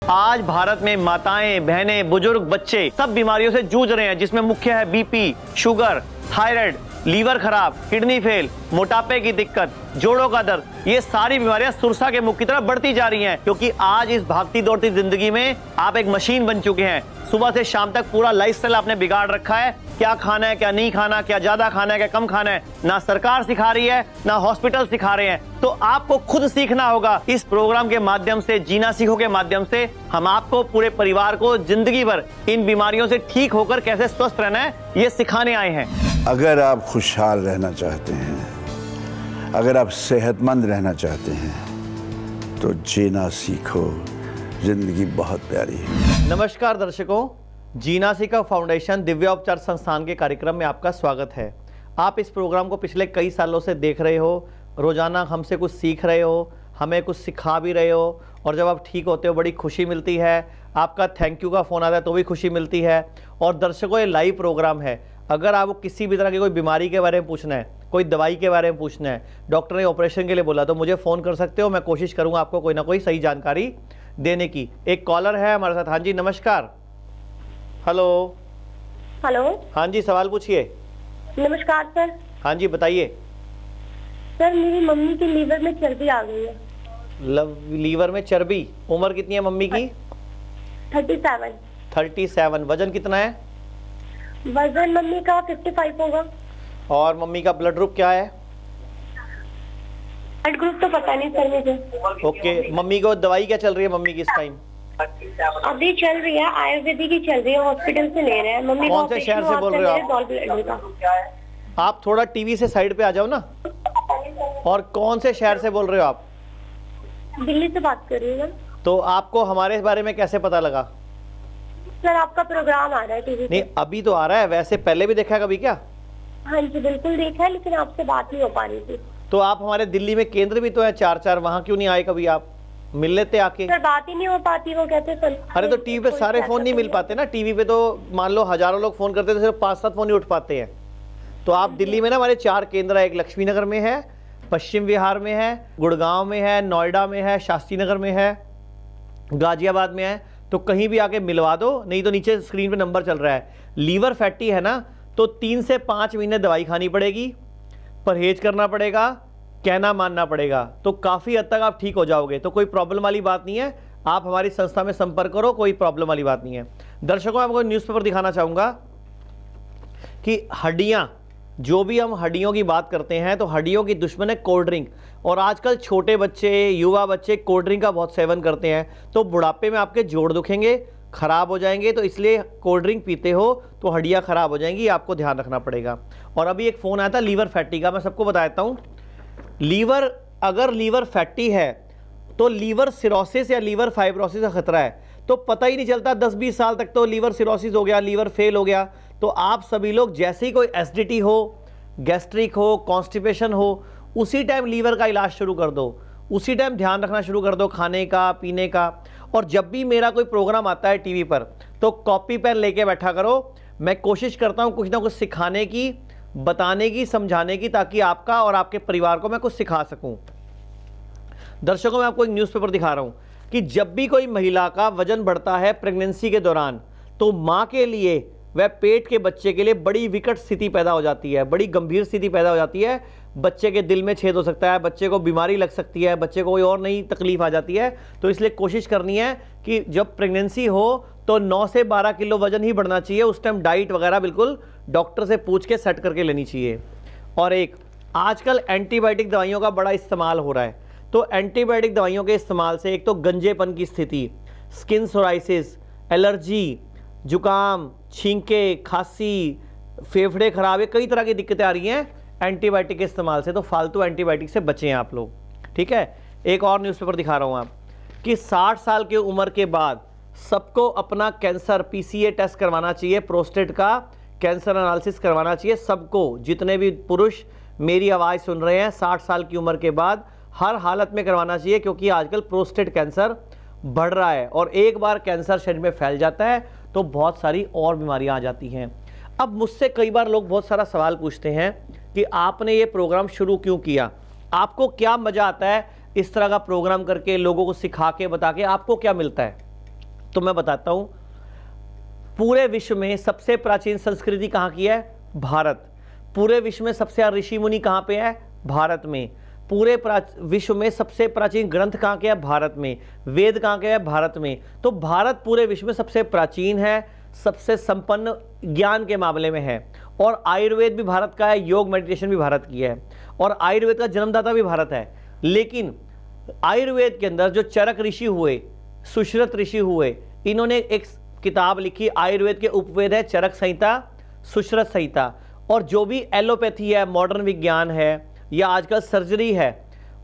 आज भारत में माताएं, बहनें, बुजुर्ग, बच्चे सब बीमारियों से जूझ रहे हैं, जिसमें मुख्य है बीपी, शुगर, थायराइड, लीवर खराब, किडनी फेल, मोटापे की दिक्कत, जोड़ों का दर्द। ये सारी बीमारियां सुरसा के मुख की तरफ बढ़ती जा रही हैं, क्योंकि आज इस भागती दौड़ती जिंदगी में आप एक मशीन बन चुके हैं। सुबह से शाम तक पूरा लाइफस्टाइल आपने बिगाड़ रखा है। क्या खाना है, क्या नहीं खाना, क्या ज्यादा खाना है, क्या कम खाना है, ना सरकार सिखा रही है, ना हॉस्पिटल सिखा रहे हैं। तो आपको खुद सीखना होगा। इस प्रोग्राम के माध्यम से, जीना सीखो के माध्यम से, हम आपको, पूरे परिवार को जिंदगी भर इन बीमारियों से ठीक होकर कैसे स्वस्थ रहना है, ये सिखाने आए हैं। अगर आप खुशहाल रहना चाहते हैं, अगर आप सेहतमंद रहना चाहते हैं, तो जीना सीखो। जिंदगी बहुत प्यारी है। नमस्कार दर्शकों, जीना सीखो फाउंडेशन दिव्या उपचार संस्थान के कार्यक्रम में आपका स्वागत है। आप इस प्रोग्राम को पिछले कई सालों से देख रहे हो, रोजाना हमसे कुछ सीख रहे हो, हमें कुछ सिखा भी रहे हो, और जब आप ठीक होते हो बड़ी खुशी मिलती है। आपका थैंक यू का फ़ोन आता है तो भी खुशी मिलती है। और दर्शकों, ये लाइव प्रोग्राम है। अगर आपको किसी भी तरह की कोई बीमारी के बारे में पूछना है, कोई दवाई के बारे में पूछना है, डॉक्टर ने ऑपरेशन के लिए बोला, तो मुझे फ़ोन कर सकते हो। मैं कोशिश करूँगा आपको कोई ना कोई सही जानकारी देने की। एक कॉलर है हमारे साथ। हाँ जी, नमस्कार। हेलो। हेलो। हाँ जी, सवाल पूछिए। नमस्कार सर। हाँ जी, बताइए। सर, मेरी मम्मी की लीवर में चर्बी आ गई है। लीवर में चर्बी। उम्र कितनी है मम्मी की? 37। 37। वजन कितना है? वजन मम्मी का 55 होगा। और मम्मी का ब्लड ग्रुप क्या है? ब्लड ग्रुप तो पता नहीं सर मुझे। ओके, मम्मी को दवाई क्या चल रही है मम्मी की इस टाइम? अभी चल रही है, आयुर्वेदिक ही चल रही है, हॉस्पिटल से ले रहे हैं। मम्मी कौन से शहर से बोल रहे हो आप? आप थोड़ा टीवी से साइड पे आ जाओ ना। और कौन से शहर से बोल रहे हो आप? दिल्ली से बात कर रही हूँ। तो आपको हमारे बारे में कैसे पता लगा? सर, आपका प्रोग्राम आ रहा है टीवी पे। नहीं, अभी तो आ रहा है, वैसे पहले भी देखा कभी क्या? हाँ जी, बिल्कुल देखा है, लेकिन आपसे बात नहीं हो पा रही थी। तो आप हमारे दिल्ली में केंद्र भी तो है 4-4, वहाँ क्यों नहीं आए कभी? आप मिल लेते आके। सर, बात ही नहीं हो पाती, वो कहते सर। अरे तो टीवी पे सारे फोन नहीं मिल पाते ना। टीवी पे तो मान लो हजारों लोग फोन करते हैं, तो सिर्फ 5-7 फोन ही उठ पाते हैं। तो आप दिल्ली में ना, हमारे 4 केंद्र है। एक लक्ष्मी नगर में है, पश्चिम विहार में है, गुड़गांव में है, नोएडा में है, शास्त्री नगर में है, गाजियाबाद में है। तो कहीं भी आके मिलवा दो, नहीं तो नीचे स्क्रीन पे नंबर चल रहा है। लीवर फैटी है ना, तो 3 से 5 महीने दवाई खानी पड़ेगी, परहेज करना पड़ेगा, कहना मानना पड़ेगा, तो काफ़ी हद तक आप ठीक हो जाओगे। तो कोई प्रॉब्लम वाली बात नहीं है। आप हमारी संस्था में संपर्क करो, कोई प्रॉब्लम वाली बात नहीं है। दर्शकों, मैं आपको न्यूज़पेपर दिखाना चाहूँगा कि हड्डियाँ, जो भी हम हड्डियों की बात करते हैं, तो हड्डियों की दुश्मन है कोल्ड ड्रिंक। और आजकल छोटे बच्चे, युवा बच्चे कोल्ड ड्रिंक का बहुत सेवन करते हैं, तो बुढ़ापे में आपके जोड़ दुखेंगे, खराब हो जाएंगे। तो इसलिए कोल्ड ड्रिंक पीते हो तो हड्डियाँ खराब हो जाएंगी, आपको ध्यान रखना पड़ेगा। और अभी एक फ़ोन आया था लीवर फैटी का, मैं सबको बता देता हूँ। लीवर, अगर लीवर फैटी है तो लीवर सिरोसिस या लीवर फाइब्रोसिस का खतरा है। तो पता ही नहीं चलता, 10-20 साल तक तो लीवर सिरोसिस हो गया, लीवर फेल हो गया। तो आप सभी लोग जैसे ही कोई एसिडिटी हो, गैस्ट्रिक हो, कॉन्स्टिपेशन हो, उसी टाइम लीवर का इलाज शुरू कर दो, उसी टाइम ध्यान रखना शुरू कर दो खाने का, पीने का। और जब भी मेरा कोई प्रोग्राम आता है टीवी पर, तो कॉपी पेन लेके बैठा करो। मैं कोशिश करता हूँ कुछ ना कुछ सिखाने की, बताने की, समझाने की, ताकि आपका और आपके परिवार को मैं कुछ सिखा सकूं। दर्शकों, मैं आपको एक न्यूज़पेपर दिखा रहा हूं कि जब भी कोई महिला का वजन बढ़ता है प्रेगनेंसी के दौरान, तो मां के लिए वह पेट के बच्चे के लिए बड़ी विकट स्थिति पैदा हो जाती है, बड़ी गंभीर स्थिति पैदा हो जाती है। बच्चे के दिल में छेद हो सकता है, बच्चे को बीमारी लग सकती है, बच्चे को कोई और नई तकलीफ आ जाती है। तो इसलिए कोशिश करनी है कि जब प्रेगनेंसी हो तो 9 से 12 किलो वजन ही बढ़ना चाहिए। उस टाइम डाइट वगैरह बिल्कुल डॉक्टर से पूछ के सेट करके लेनी चाहिए। और एक आजकल एंटीबायोटिक दवाइयों का बड़ा इस्तेमाल हो रहा है, तो एंटीबायोटिक दवाइयों के इस्तेमाल से एक तो गंजेपन की स्थिति, स्किन सोराइसिस, एलर्जी, जुकाम, छींके, खांसी, फेफड़े खराब है, कई तरह की दिक्कतें आ रही हैं एंटीबायोटिक के इस्तेमाल से। तो फालतू एंटीबायोटिक से बचें आप लोग, ठीक है। एक और न्यूज़पेपर दिखा रहा हूँ आप कि 60 साल की उम्र के बाद सबको अपना कैंसर PCA टेस्ट करवाना चाहिए, प्रोस्टेट का कैंसर एनालिसिस करवाना चाहिए सबको। जितने भी पुरुष मेरी आवाज़ सुन रहे हैं, 60 साल की उम्र के बाद हर हालत में करवाना चाहिए, क्योंकि आजकल प्रोस्टेट कैंसर बढ़ रहा है। और एक बार कैंसर शरीर में फैल जाता है तो बहुत सारी और बीमारियां आ जाती हैं। अब मुझसे कई बार लोग बहुत सारा सवाल पूछते हैं कि आपने ये प्रोग्राम शुरू क्यों किया, आपको क्या मज़ा आता है इस तरह का प्रोग्राम करके, लोगों को सिखा के, बता के आपको क्या मिलता है? तो मैं बताता हूँ, पूरे विश्व में सबसे प्राचीन संस्कृति कहाँ की है? भारत। पूरे विश्व में सबसे ज़्यादा ऋषि मुनि कहाँ पे है? भारत में। पूरे विश्व में सबसे प्राचीन ग्रंथ कहाँ के है? भारत में। वेद कहाँ के है? भारत में। तो भारत पूरे विश्व में सबसे प्राचीन है, सबसे संपन्न ज्ञान के मामले में है। और आयुर्वेद भी भारत का है, योग मेडिटेशन भी भारत की है, और आयुर्वेद का जन्मदाता भी भारत है। लेकिन आयुर्वेद के अंदर जो चरक ऋषि हुए, सुश्रुत ऋषि हुए, इन्होंने एक किताब लिखी, आयुर्वेद के उपवेद है चरक संहिता, सुश्रुत संहिता। और जो भी एलोपैथी है, मॉडर्न विज्ञान है, या आजकल सर्जरी है,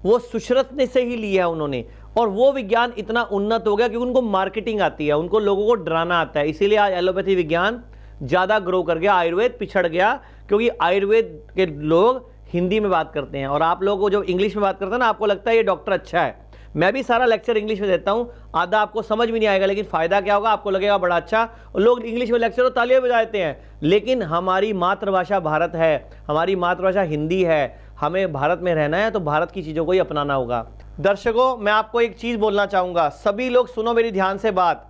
वो सुश्रुत ने से ही लिया है उन्होंने। और वो विज्ञान इतना उन्नत हो गया कि उनको मार्केटिंग आती है, उनको लोगों को डराना आता है, इसीलिए आज एलोपैथी विज्ञान ज़्यादा ग्रो कर गया, आयुर्वेद पिछड़ गया, क्योंकि आयुर्वेद के लोग हिंदी में बात करते हैं। और आप लोगों को जो इंग्लिश में बात करते हैं ना, आपको लगता है ये डॉक्टर अच्छा है। मैं भी सारा लेक्चर इंग्लिश में देता हूँ, आधा आपको समझ भी नहीं आएगा, लेकिन फ़ायदा क्या होगा, आपको लगेगा बड़ा अच्छा। और लोग इंग्लिश में लेक्चर और तालियां बजाते हैं, लेकिन हमारी मातृभाषा भारत है, हमारी मातृभाषा हिंदी है। हमें भारत में रहना है तो भारत की चीज़ों को ही अपनाना होगा। दर्शकों, मैं आपको एक चीज़ बोलना चाहूँगा, सभी लोग सुनो मेरी ध्यान से बात।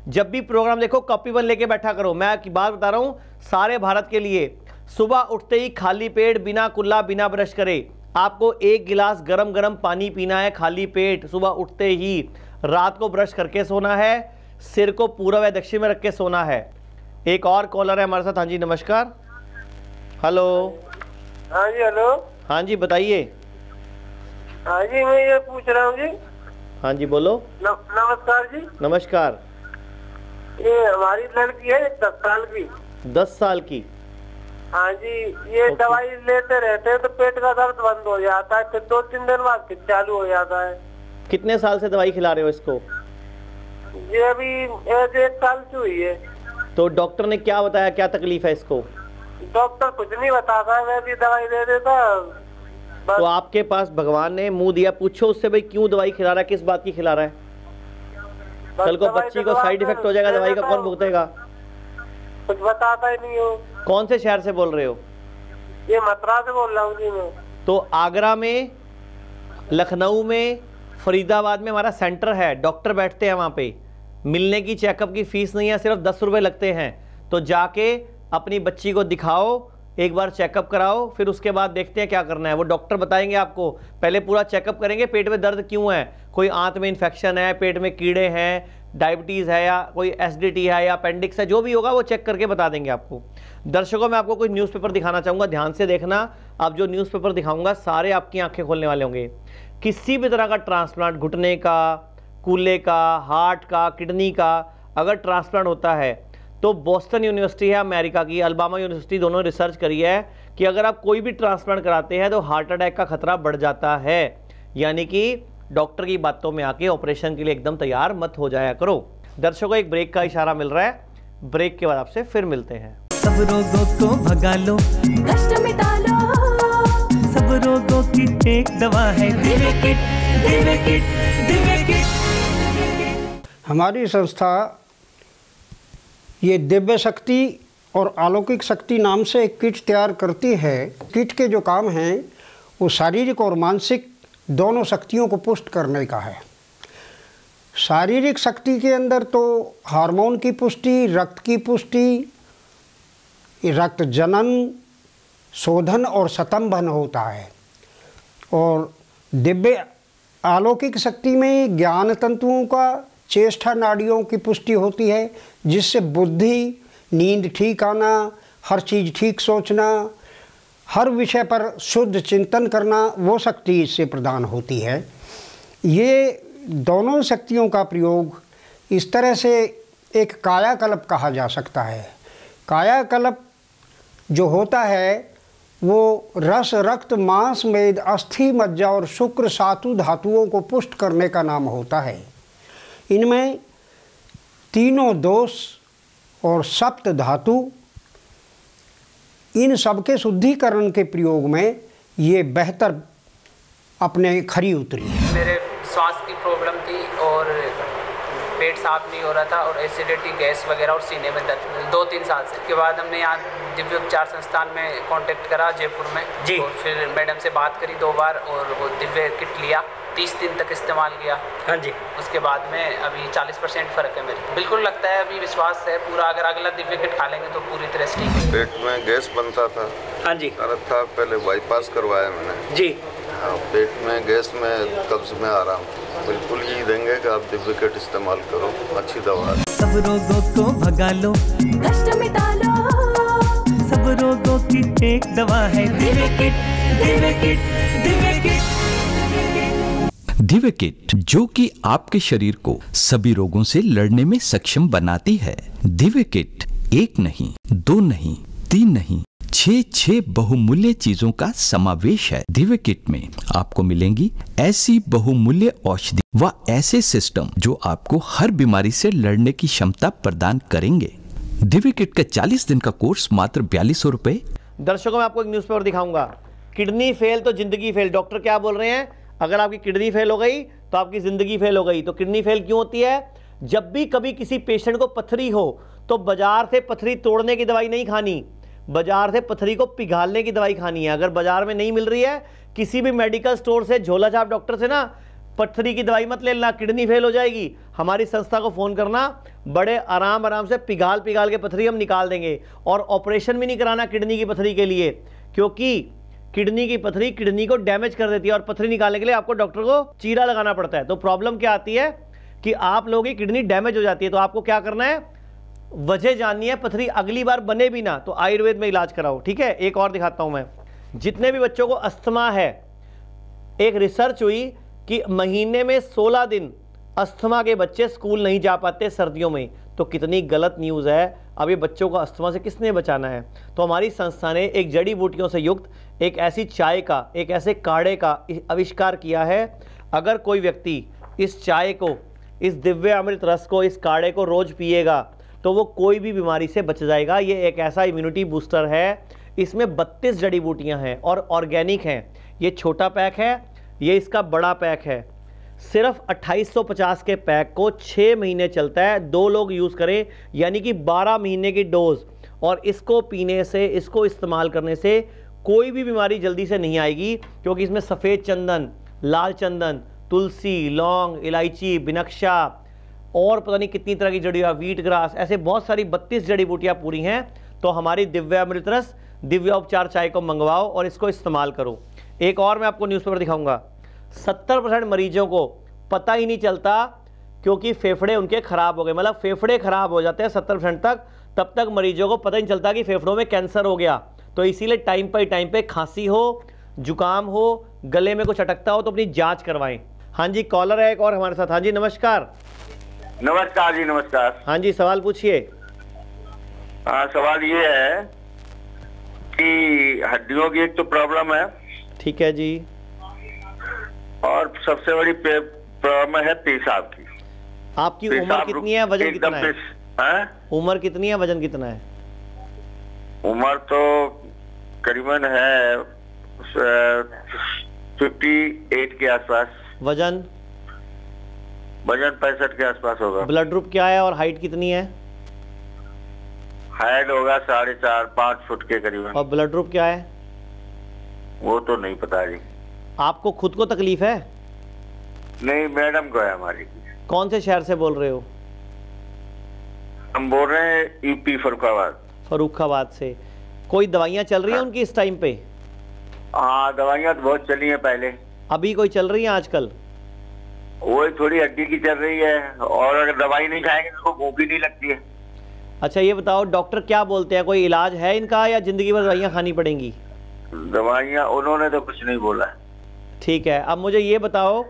जब भी प्रोग्राम देखो, कॉपी वन लेके बैठा करो। मैं की बात बता रहा हूँ सारे भारत के लिए। सुबह उठते ही खाली पेट, बिना कुल्ला, बिना ब्रश करे, आपको 1 गिलास गरम गरम पानी पीना है, खाली पेट, सुबह उठते ही। रात को ब्रश करके सोना है, सिर को पूर्व या दक्षिण में रख के सोना है। एक और कॉलर है हमारे साथ। हाँ जी, नमस्कार। हेलो। हाँ जी, हेलो। हाँ जी, बताइए। हाँ जी, मैं ये पूछ रहा हूँ जी। हाँ जी, बोलो। नमस्कार जी। नमस्कार। ये हमारी लड़की है 10 साल की। 10 साल की? हाँ जी, ये दवाई लेते रहते हैं तो पेट का दर्द बंद हो जाता है, फिर 2-3 दिन बाद फिर चालू हो जाता है। कितने साल से दवाई खिला रहे हो इसको? ये अभी 1 साल से हुई है। तो डॉक्टर ने क्या बताया, क्या तकलीफ है इसको? डॉक्टर कुछ नहीं बताता, वैसी दवाई दे देता। तो आपके पास भगवान ने मुंह दिया, पूछो उससे भाई क्यों दवाई खिला रहा है, किस बात की खिला रहा है? कल को बच्ची को साइड इफेक्ट हो जाएगा, दवाई का कौन भुगतेगा? कुछ बताता ही नहीं हो। कौन से शहर से बोल रहे हो? ये मथुरा से बोल रहा हूँ जी मैं। तो आगरा में, लखनऊ में, फरीदाबाद में हमारा सेंटर है, डॉक्टर बैठते हैं वहाँ पे। मिलने की, चेकअप की फीस नहीं है, सिर्फ 10 रुपये लगते हैं। तो जाके अपनी बच्ची को दिखाओ, एक बार चेकअप कराओ, फिर उसके बाद देखते हैं क्या करना है। वो डॉक्टर बताएंगे आपको, पहले पूरा चेकअप करेंगे, पेट में दर्द क्यों है, कोई आंत में इन्फेक्शन है, पेट में कीड़े हैं, डायबिटीज़ है, या कोई एसिडिटी है, या अपेंडिक्स है, जो भी होगा वो चेक करके बता देंगे आपको। दर्शकों, मैं आपको कोई न्यूज़पेपर दिखाना चाहूँगा, ध्यान से देखना। अब जो न्यूज़पेपर दिखाऊंगा सारे आपकी आंखें खोलने वाले होंगे। किसी भी तरह का ट्रांसप्लांट, घुटने का, कूल्हे का, हार्ट का, किडनी का, अगर ट्रांसप्लांट होता है तो बोस्टन यूनिवर्सिटी है अमेरिका की, अल्बामा यूनिवर्सिटी, दोनों रिसर्च करी है कि अगर आप कोई भी ट्रांसप्लांट कराते हैं तो हार्ट अटैक का खतरा बढ़ जाता है। यानी कि डॉक्टर की बातों में आके ऑपरेशन के लिए एकदम तैयार मत हो जाया करो। दर्शकों, एक ब्रेक का इशारा मिल रहा है, ब्रेक के बाद आपसे फिर मिलते हैं। सब रोगों को भगा लो, कष्ट मिटा लो, सब रोगों की एक दवा है Divya kit, Divya kit, Divya kit. हमारी संस्था ये दिव्य शक्ति और अलौकिक शक्ति नाम से एक किट तैयार करती है। किट के जो काम हैं वो शारीरिक और मानसिक दोनों शक्तियों को पुष्ट करने का है। शारीरिक शक्ति के अंदर तो हार्मोन की पुष्टि, रक्त की पुष्टि, रक्त जनन, शोधन और स्तंभन होता है। और दिव्य अलौकिक शक्ति में ज्ञान तंतुओं का, चेष्टा नाड़ियों की पुष्टि होती है, जिससे बुद्धि, नींद ठीक आना, हर चीज़ ठीक सोचना, हर विषय पर शुद्ध चिंतन करना, वो शक्ति इससे प्रदान होती है। ये दोनों शक्तियों का प्रयोग इस तरह से एक कायाकल्प कहा जा सकता है। कायाकल्प जो होता है वो रस, रक्त, मांस, मेद, अस्थि, मज्जा और शुक्र सातु धातुओं को पुष्ट करने का नाम होता है। इनमें तीनों दोष और सप्त धातु, इन सबके शुद्धिकरण के प्रयोग में ये बेहतर अपने खरी उतरी। मेरे सांस की प्रॉब्लम थी और पेट साफ नहीं हो रहा था और एसिडिटी, गैस वगैरह और सीने में दर्द 2-3 साल से। उसके बाद हमने यहाँ दिव्य उपचार संस्थान में कांटेक्ट करा जयपुर में जी। और फिर मैडम से बात करी 2 बार और वो दिव्य किट लिया 30 दिन तक इस्तेमाल किया। हाँ जी। उसके बाद में अभी 40% फ़र्क है मेरे। बिल्कुल लगता है अभी विश्वास है पूरा, अगर अगला दिव्य किट खा लेंगे तो पूरी तरह से ठीक है। पेट में गैस बनता था। हाँ जी। दर्द था, पहले बाईपास करवाया मैंने जी। हाँ, पेट में गैस में कब्ज में आराम। बिल्कुल यही देंगे कि आप दिव्य किट इस्तेमाल करो, अच्छी दवा है। सब रोगों को भगा लो, कष्ट मिटा लो, सब रोगों की एक दवा है Divya kit, Divya kit, Divya kit. Divya kit, जो कि आपके शरीर को सभी रोगों से लड़ने में सक्षम बनाती है। दिव्य किट 1 नहीं, 2 नहीं, 3 नहीं, 6 बहुमूल्य चीजों का समावेश है। दिव्य किट में आपको मिलेंगी ऐसी बहुमूल्य औषधि व ऐसे सिस्टम जो आपको हर बीमारी से लड़ने की क्षमता प्रदान करेंगे। दिव्य किट का 40 दिन का कोर्स मात्र 4200 रुपए। दर्शकों में आपको एक न्यूज़पेपर दिखाऊंगा, किडनी फेल तो जिंदगी फेल। डॉक्टर क्या बोल रहे हैं, अगर आपकी किडनी फेल हो गई तो आपकी जिंदगी फेल हो गई। तो किडनी फेल क्यों होती है? जब भी कभी किसी पेशेंट को पथरी हो तो बाजार से पथरी तोड़ने की दवाई नहीं खानी, बाजार से पथरी को पिघालने की दवाई खानी है। अगर बाजार में नहीं मिल रही है, किसी भी मेडिकल स्टोर से झोला छाप डॉक्टर से ना पथरी की दवाई मत लेना, किडनी फेल हो जाएगी। हमारी संस्था को फ़ोन करना, बड़े आराम से पिघाल के पथरी हम निकाल देंगे। और ऑपरेशन भी नहीं कराना किडनी की पथरी के लिए, क्योंकि किडनी की पथरी किडनी को डैमेज कर देती है और पथरी निकालने के लिए आपको डॉक्टर को चीरा लगाना पड़ता है। तो प्रॉब्लम क्या आती है कि आप लोगों की किडनी डैमेज हो जाती है। तो आपको क्या करना है, वजह जाननी है, पथरी अगली बार बने भी ना तो आयुर्वेद में इलाज कराओ। ठीक है, एक और दिखाता हूं मैं। जितने भी बच्चों को अस्थमा है, एक रिसर्च हुई कि महीने में 16 दिन अस्थमा के बच्चे स्कूल नहीं जा पाते सर्दियों में। तो कितनी गलत न्यूज़ है। अब ये बच्चों को अस्थमा से किसने बचाना है? तो हमारी संस्था ने एक जड़ी बूटियों से युक्त एक ऐसी चाय का, एक ऐसे काढ़े का आविष्कार किया है। अगर कोई व्यक्ति इस चाय को, इस दिव्य अमृत रस को, इस काढ़े को रोज़ पिएगा तो वो कोई भी बीमारी से बच जाएगा। ये एक ऐसा इम्यूनिटी बूस्टर है। इसमें 32 जड़ी बूटियाँ हैं और ऑर्गेनिक हैं। ये छोटा पैक है, ये इसका बड़ा पैक है। सिर्फ 2850 के पैक को 6 महीने चलता है। 2 लोग यूज़ करें यानी कि 12 महीने की डोज। और इसको पीने से, इसको इस्तेमाल करने से कोई भी बीमारी जल्दी से नहीं आएगी, क्योंकि इसमें सफ़ेद चंदन, लाल चंदन, तुलसी, लौंग, इलायची, बिनक्शा और पता नहीं कितनी तरह की जड़ियाँ, वीट ग्रास, ऐसे बहुत सारी 32 जड़ी बूटियाँ पूरी हैं। तो हमारी दिव्य अमृत रस, दिव्य उपचार चाय को मंगवाओ और इसको इस्तेमाल करो। एक और मैं आपको न्यूज़पेपर दिखाऊंगा। 70% मरीजों को पता ही नहीं चलता क्योंकि फेफड़े उनके ख़राब हो गए। मतलब फेफड़े ख़राब हो जाते हैं 70% तक, तब तक मरीजों को पता ही नहीं चलता कि फेफड़ों में कैंसर हो गया। तो इसीलिए टाइम पे खांसी हो, जुकाम हो, गले में कुछ अटकता हो तो अपनी जांच करवाएं। हाँ जी, कॉलर है एक और हमारे साथ। हाँ जी, नमस्कार। नमस्कार जी, नमस्कार। हाँ जी, सवाल पूछिए। हाँ, सवाल ये है कि हड्डियों की एक तो प्रॉब्लम है। ठीक है जी। और सबसे बड़ी प्रॉब्लम है पेशाब की। आपकी उम्र कितनी है, वजन कितना है? उम्र कितनी है, वजन कितना है? उम्र तो करीबन है 58 के आसपास। वजन? वजन 65 के आसपास होगा। ब्लड ग्रुप क्या है और हाइट कितनी है? हाइट होगा 4.5-5 फुट के करीबन। और ब्लड ग्रुप क्या है? वो तो नहीं पता जी। आपको खुद को तकलीफ है? नहीं, मैडम को है हमारी। कौन से शहर से बोल रहे हो? हम बोल रहे हैं यूपी फर्रुखाबाद। फर्रुखाबाद से। कोई दवाइयाँ चल रही हैं उनकी इस टाइम पे? हाँ, दवाइयाँ तो बहुत चली हैं पहले। अभी कोई चल रही है आजकल? वो थोड़ी हड्डी की चल रही है, और अगर दवाई नहीं खाएंगे तो भूख भी नहीं लगती है। अच्छा, ये बताओ डॉक्टर क्या बोलते हैं, कोई इलाज है इनका या जिंदगी भर दवाइयाँ खानी पड़ेंगी? दवाइयाँ उन्होंने तो कुछ नहीं बोला है। ठीक है, अब मुझे ये बताओ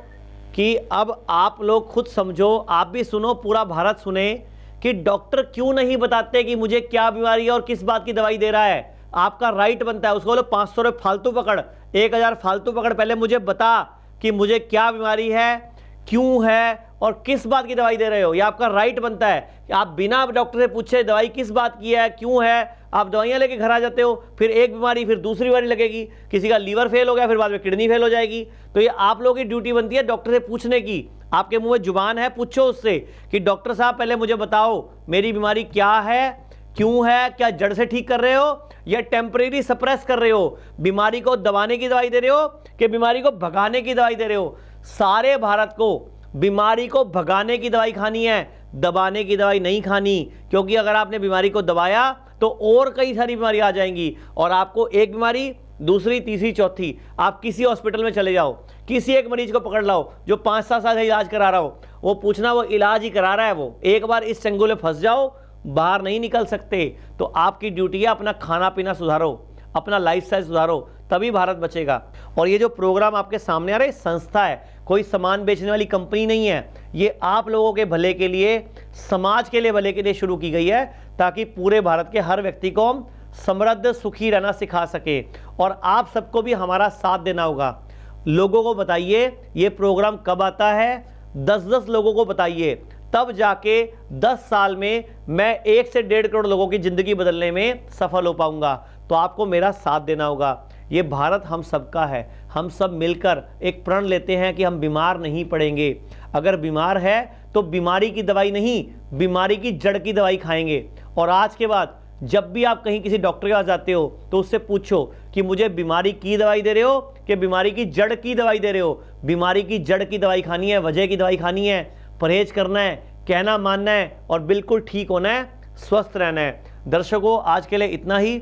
कि अब आप लोग खुद समझो, आप भी सुनो, पूरा भारत सुने कि डॉक्टर क्यों नहीं बताते कि मुझे क्या बीमारी है और किस बात की दवाई दे रहा है। आपका राइट बनता है। उसको बोलो 500 रुपये फालतू पकड़, 1000 फालतू पकड़, पहले मुझे बता कि मुझे क्या बीमारी है, क्यों है और किस बात की दवाई दे रहे हो। ये आपका राइट बनता है कि आप बिना डॉक्टर से पूछे दवाई किस बात की है, क्यों है, आप दवाइयाँ लेके घर आ जाते हो। फिर एक बीमारी, फिर दूसरी बीमारी लगेगी, किसी का लीवर फेल हो गया, फिर बाद में किडनी फेल हो जाएगी। तो ये आप लोगों की ड्यूटी बनती है डॉक्टर से पूछने की। आपके मुंह में जुबान है, पूछो उससे कि डॉक्टर साहब पहले मुझे बताओ मेरी बीमारी क्या है, क्यों है, क्या जड़ से ठीक कर रहे हो या टेम्परेरी सप्रेस कर रहे हो, बीमारी को दबाने की दवाई दे रहे हो कि बीमारी को भगाने की दवाई दे रहे हो। सारे भारत को बीमारी को भगाने की दवाई खानी है, दबाने की दवाई नहीं खानी, क्योंकि अगर आपने बीमारी को दबाया तो और कई सारी बीमारी आ जाएंगी और आपको एक बीमारी, दूसरी, तीसरी, चौथी, आप किसी हॉस्पिटल में चले जाओ, किसी एक मरीज को पकड़ लाओ जो 5-7 साल से इलाज करा रहा हो, वो पूछना वो इलाज ही करा रहा है, वो एक बार इस चंगुल में फंस जाओ, बाहर नहीं निकल सकते। तो आपकी ड्यूटी है अपना खाना पीना सुधारो, अपना लाइफस्टाइल सुधारो, तभी भारत बचेगा। और ये जो प्रोग्राम आपके सामने आ रहा है, संस्था है, कोई सामान बेचने वाली कंपनी नहीं है, ये आप लोगों के भले के लिए, समाज के लिए भले के लिए शुरू की गई है, ताकि पूरे भारत के हर व्यक्ति को हम समृद्ध सुखी रहना सिखा सके। और आप सबको भी हमारा साथ देना होगा। लोगों को बताइए ये प्रोग्राम कब आता है, 10-10 लोगों को बताइए, तब जाके 10 साल में मैं 1 से 1.5 करोड़ लोगों की ज़िंदगी बदलने में सफल हो पाऊंगा। तो आपको मेरा साथ देना होगा। ये भारत हम सबका है, हम सब मिलकर एक प्रण लेते हैं कि हम बीमार नहीं पड़ेंगे। अगर बीमार है तो बीमारी की दवाई नहीं, बीमारी की जड़ की दवाई खाएंगे। और आज के बाद जब भी आप कहीं किसी डॉक्टर के पास जाते हो तो उससे पूछो कि मुझे बीमारी की दवाई दे रहे हो कि बीमारी की जड़ की दवाई दे रहे हो। बीमारी की जड़ की दवाई खानी है, वजह की दवाई खानी है, परहेज करना है, कहना मानना है और बिल्कुल ठीक होना है, स्वस्थ रहना है। दर्शकों, आज के लिए इतना ही।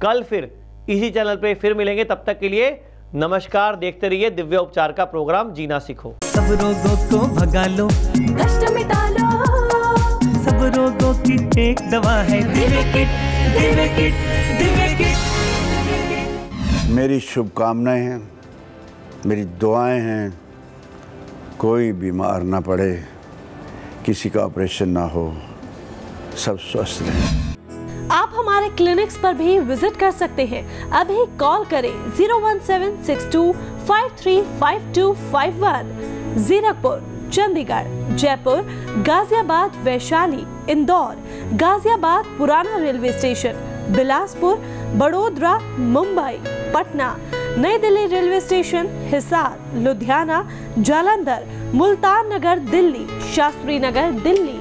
कल फिर इसी चैनल पे फिर मिलेंगे, तब तक के लिए नमस्कार। देखते रहिए दिव्य उपचार का प्रोग्राम जीना सीखो। सब रोगों को भगा लो, कष्ट मिटा लो, सब रोगों की एक दवा है Divya kit, Divya kit, Divya kit. मेरी शुभकामनाएं हैं, मेरी दुआएं हैं, कोई बीमार ना पड़े, किसी का ऑपरेशन ना हो, सब स्वस्थ रहें। आप हमारे क्लिनिक्स पर भी विजिट कर सकते हैं। अभी कॉल करें 01762535251। जीरकपुर, चंडीगढ़, जयपुर, गाजियाबाद, वैशाली, इंदौर, गाजियाबाद पुराना रेलवे स्टेशन, बिलासपुर, बड़ोदरा, मुंबई, पटना, नई दिल्ली रेलवे स्टेशन, हिसार, लुधियाना, जालंधर, मुल्तान नगर दिल्ली, शास्त्री नगर दिल्ली,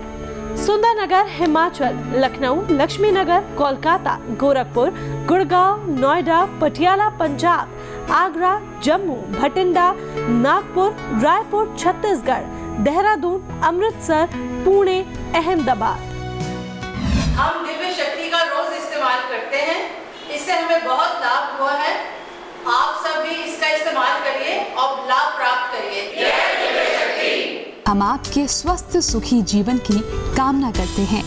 सुंदरनगर हिमाचल, लखनऊ, लक्ष्मी नगर कोलकाता, गोरखपुर, गुड़गांव, नोएडा, पटियाला पंजाब, आगरा, जम्मू, भटिंडा, नागपुर, रायपुर छत्तीसगढ़, देहरादून, अमृतसर, पुणे, अहमदाबाद। हम दिव्य शक्ति का रोज इस्तेमाल करते हैं, इससे हमें बहुत लाभ हुआ है। आप सब भी इसका इस्तेमाल करिए और लाभ प्राप्त करिए। हम आपके स्वस्थ सुखी जीवन की कामना करते हैं।